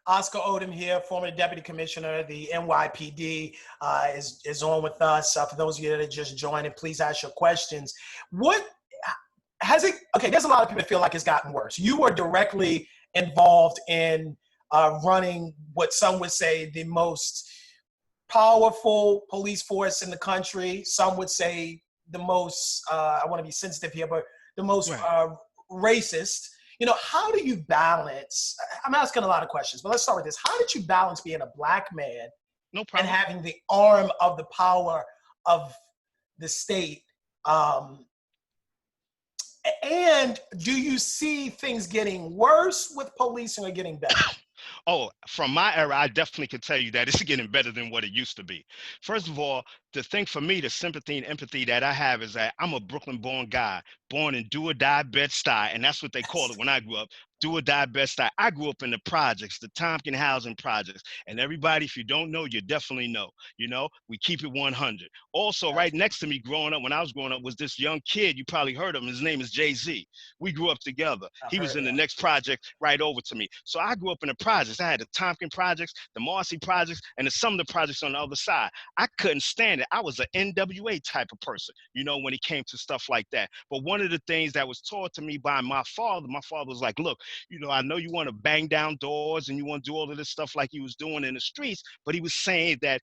Oscar Odom here, former Deputy Commissioner. The NYPD is on with us. For those of you that are just joining, please ask your questions. What has it? Okay, there's a lot of people that feel like it's gotten worse. You were directly involved in running what some would say the most powerful police force in the country. Some would say the most, I want to be sensitive here, but the most racist. You know, how do you balance? I'm asking a lot of questions, but let's start with this. How did you balance being a Black man and having the arm of the power of the state? And do you see things getting worse with policing or getting better? Oh, from my era, I definitely can tell you that it's getting better than what it used to be. First of all, the thing for me, the sympathy and empathy that I have is that I'm a Brooklyn-born guy, born in do-or-die Bed-Stuy, and that's what they called it when I grew up, do-or-die Bed-Stuy. I grew up in the projects, the Tompkins housing projects, and everybody, if you don't know, you definitely know. You know, we keep it 100. Also, right next to me growing up, when I was growing up, was this young kid. You probably heard of him. His name is Jay-Z. We grew up together. He was in the next project right over to me. So I grew up in the projects. I had the Tompkins projects, the Marcy projects, and the Sumner projects on the other side. I couldn't stand it. I was an NWA type of person, you know, when it came to stuff like that. But one of the things that was taught to me by my father was like, look, you know, I know you want to bang down doors and you want to do all of this stuff like he was doing in the streets, but he was saying that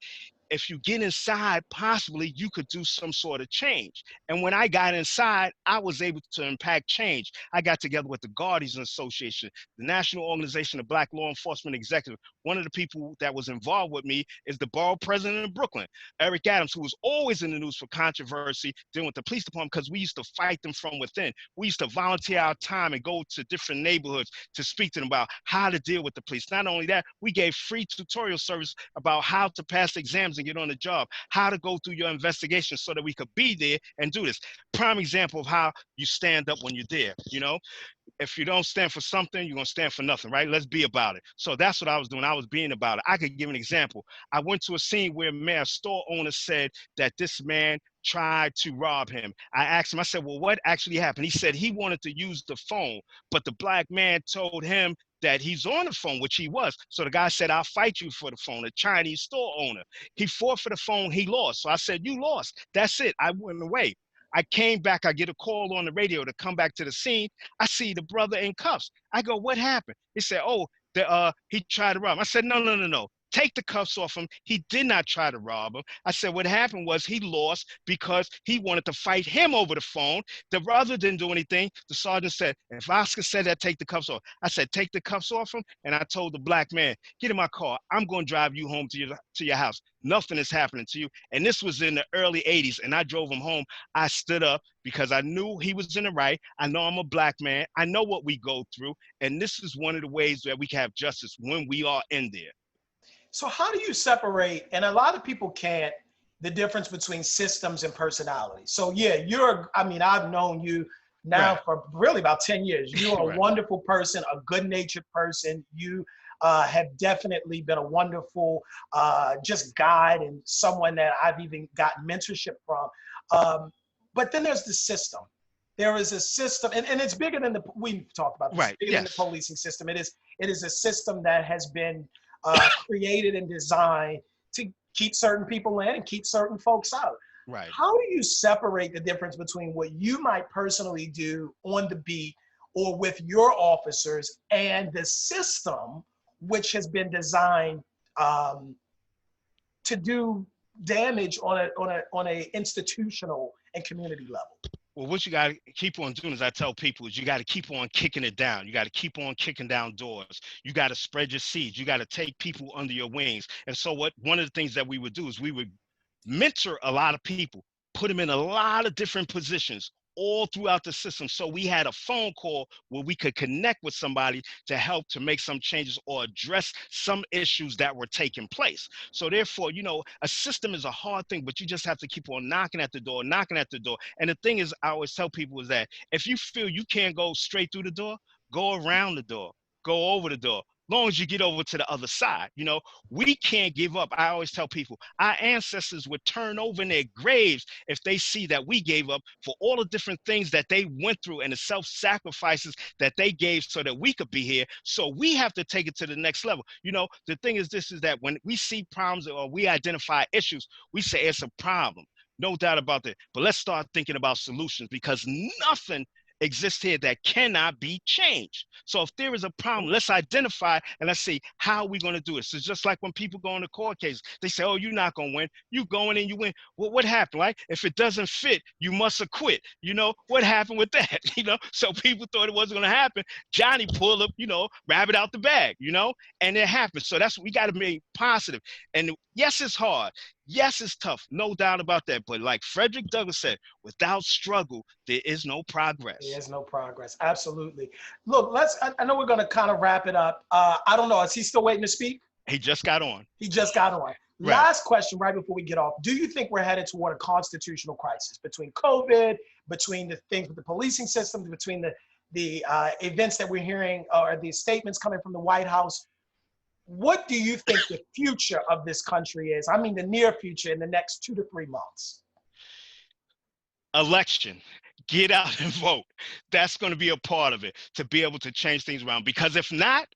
if you get inside, possibly you could do some sort of change. And when I got inside, I was able to impact change. I got together with the Guardians Association, the National Organization of Black Law Enforcement Executive. One of the people that was involved with me is the borough president of Brooklyn, Eric Adams, who was always in the news for controversy dealing with the police department because we used to fight them from within. We used to volunteer our time and go to different neighborhoods to speak to them about how to deal with the police. Not only that, we gave free tutorial service about how to pass exams and get on the job, how to go through your investigation so that we could be there and do this. Prime example of how you stand up when you're there, you know? If you don't stand for something, you're gonna stand for nothing, right? Let's be about it. So that's what I was doing. I was being about it. I could give an example. I went to a scene where a store owner said that this man tried to rob him. I asked him, I said, well, what actually happened? He said he wanted to use the phone, but the Black man told him that he's on the phone, which he was. So the guy said, I'll fight you for the phone, a Chinese store owner. He fought for the phone, he lost. So I said, you lost. That's it. I went away. I came back, I get a call on the radio to come back to the scene. I see the brother in cuffs. I go, what happened? He said, oh, he tried to rob him. I said, no. Take the cuffs off him. He did not try to rob him. I said, what happened was he lost because he wanted to fight him over the phone. The brother didn't do anything. The sergeant said, if Oscar said that, take the cuffs off. I said, take the cuffs off him. And I told the Black man, get in my car. I'm going to drive you home to your house. Nothing is happening to you. And this was in the early 80s. And I drove him home. I stood up because I knew he was in the right. I know I'm a Black man. I know what we go through. And this is one of the ways that we can have justice when we are in there. So how do you separate, and a lot of people can't, the difference between systems and personality? So yeah, I've known you now for really about 10 years. You're a wonderful person, a good-natured person. You have definitely been a wonderful just guide and someone that I've even gotten mentorship from. But then there's the system. There is a system, and it's bigger than we've talked about this, bigger than the policing system. It is a system that has been created and designed to keep certain people in and keep certain folks out. Right. How do you separate the difference between what you might personally do on the beat or with your officers and the system which has been designed to do damage on a institutional and community level? Well, what you got to keep on doing, as I tell people, is you got to keep on kicking it down. You got to keep on kicking down doors. You got to spread your seeds. You got to take people under your wings. And so one of the things that we would do is we would mentor a lot of people, put them in a lot of different positions all throughout the system. So we had a phone call where we could connect with somebody to help to make some changes or address some issues that were taking place. So therefore, you know, a system is a hard thing, but you just have to keep on knocking at the door. And the thing is, I always tell people is that if you feel you can't go straight through the door, go around the door, go over the door, long as you get over to the other side. You know, we can't give up. I always tell people our ancestors would turn over in their graves if they see that we gave up for all the different things that they went through and the self-sacrifices that they gave so that we could be here. So we have to take it to the next level. You know, the thing is, this is that when we see problems or we identify issues, we say it's a problem. No doubt about that. But let's start thinking about solutions, because nothing exists here that cannot be changed. So if there is a problem, let's identify and let's see how we're going to do it. So just like when people go into court cases, they say, oh, you're not going to win. You go in and you win. Well, what happened? Right? If it doesn't fit, you must acquit. You know, what happened with that? You know, so people thought it wasn't going to happen. Johnny pulled up, you know, rabbit out the bag, you know, and it happened. So that's what we got to be positive. And yes, it's hard. Yes, it's tough. No doubt about that. But like Frederick Douglass said, without struggle, there is no progress. There's no progress. Absolutely. Look, I know we're going to kind of wrap it up. I don't know. Is he still waiting to speak? He just got on. He just got on. Right. Last question right before we get off. Do you think we're headed toward a constitutional crisis between COVID, between the things with the policing system, between the events that we're hearing or the statements coming from the White House? What do you think the future of this country is? I mean, the near future in the next 2 to 3 months. Election. Get out and vote. That's going to be a part of it, to be able to change things around. Because if not,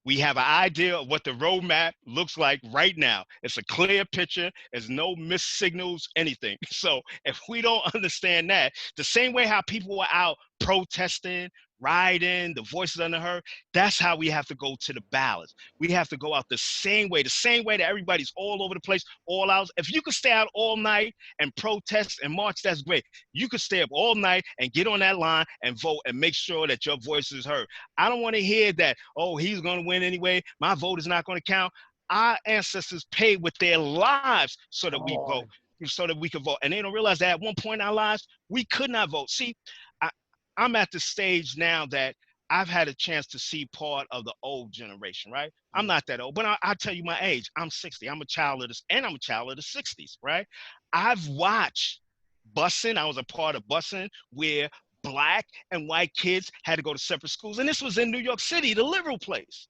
we have an idea of what the roadmap looks like right now. It's a clear picture. There's no missed signals, anything. So if we don't understand that, the same way how people were out protesting, rioting, the voices unheard, that's how we have to go to the ballots. We have to go out the same way that everybody's all over the place, all out. If you could stay out all night and protest and march, that's great. You could stay up all night and get on that line and vote and make sure that your voice is heard. I don't want to hear that, oh, he's going to win anyway, my vote is not going to count. Our ancestors paid with their lives so that we vote, so that we could vote. And they don't realize that at one point in our lives, we could not vote. See, I'm at the stage now that I've had a chance to see part of the old generation, right? I'm not that old, but I'll tell you my age. I'm 60. I'm a child of this, and I'm a child of the 60s, right? I've watched busing. I was a part of busing where Black and white kids had to go to separate schools. And this was in New York City, the liberal place.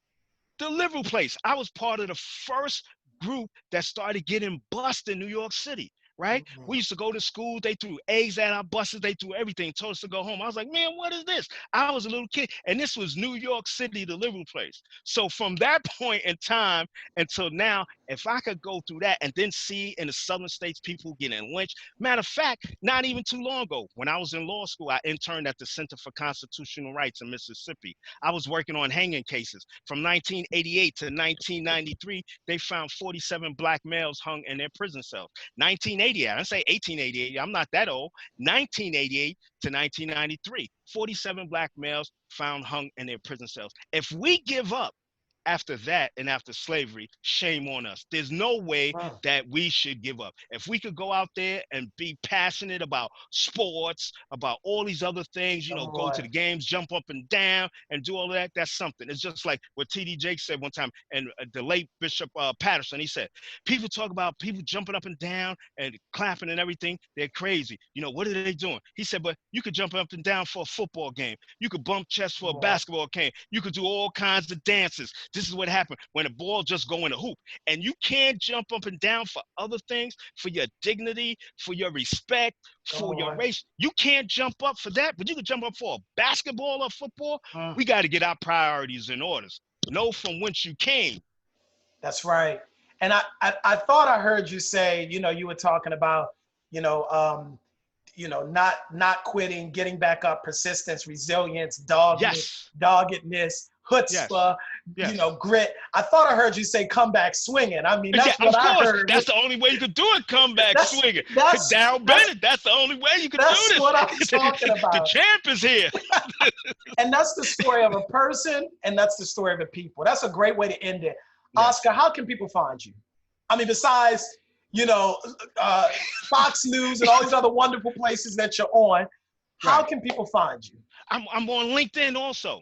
The liberal place. I was part of the first group that started getting bused in New York City. Right? We used to go to school. They threw eggs at our buses. They threw everything, told us to go home. I was like, man, what is this? I was a little kid. And this was New York City, the liberal place. So from that point in time until now, if I could go through that and then see in the southern states people getting lynched. Matter of fact, not even too long ago, when I was in law school, I interned at the Center for Constitutional Rights in Mississippi. I was working on hanging cases. From 1988 to 1993, they found 47 Black males hung in their prison cells. 1988, I didn't say 1888, I'm not that old. 1988 to 1993, 47 Black males found hung in their prison cells. If we give up after that and after slavery, shame on us. There's no way that we should give up. If we could go out there and be passionate about sports, about all these other things, you know, go to the games, jump up and down and do all of that, that's something. It's just like what T.D. Jakes said one time, and the late Bishop Patterson, he said, people talk about people jumping up and down and clapping and everything, they're crazy. You know, what are they doing? He said, but you could jump up and down for a football game. You could bump chest for a basketball game. You could do all kinds of dances. This is what happened when a ball just go in a hoop. And you can't jump up and down for other things, for your dignity, for your respect, for your race. You can't jump up for that, but you can jump up for a basketball or football. We got to get our priorities in orders. Know from whence you came. That's right. And I thought I heard you say, you know, you were talking about, not quitting, getting back up, persistence, resilience, doggedness, chutzpah, you know, grit. I thought I heard you say come back swinging. I mean, that's what I heard. That's the only way you could do it, come back swinging. Darrell Bennett, that's the only way you could do this. That's what I'm talking about. The champ is here. And that's the story of a person, and that's the story of a people. That's a great way to end it. Oscar, how can people find you? I mean, besides, you know, Fox News and all these other wonderful places that you're on, how can people find you? I'm on LinkedIn also.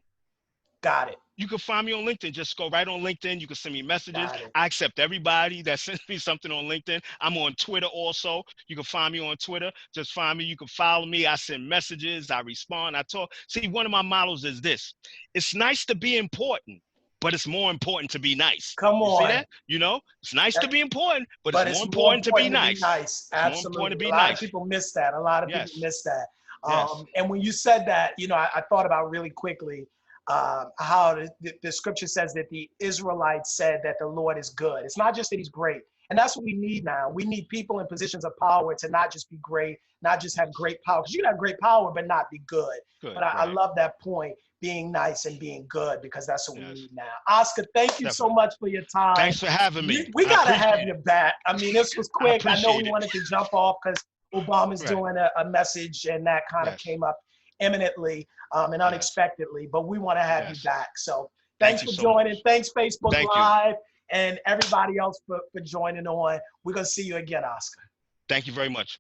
Got it. You can find me on LinkedIn. Just go right on LinkedIn. You can send me messages. I accept everybody that sends me something on LinkedIn. I'm on Twitter also. You can find me on Twitter. Just find me. You can follow me. I send messages. I respond. I talk. See, one of my models is this. It's nice to be important, but it's more important to be nice. Come You see on. that? You know, it's nice to be important, but But it's more important to be nice. It's more important Absolutely. to be A lot of nice. people miss that. A lot of people Yes. miss that. Yes. And when you said that, you know, I thought about really quickly how the scripture says that the Israelites said that the Lord is good. It's not just that he's great. And that's what we need now. We need people in positions of power to not just be great, not just have great power, because you can have great power but not be good. But I Right. love that point, being nice and being good, because that's what we Yes. need now. Oscar, thank you so Definitely. much for your time. Thanks for having me. We I got to have appreciate you it. back. I mean, this was I quick. I know we appreciate it. wanted to jump off because Obama's Right. doing a message, and that kind of Yes. came up imminently and unexpectedly, but we want to have you back. So thanks for so joining. much. Thanks, Facebook Thank you. Live, and everybody else for joining on. We're going to see you again, Oscar. Thank you very much.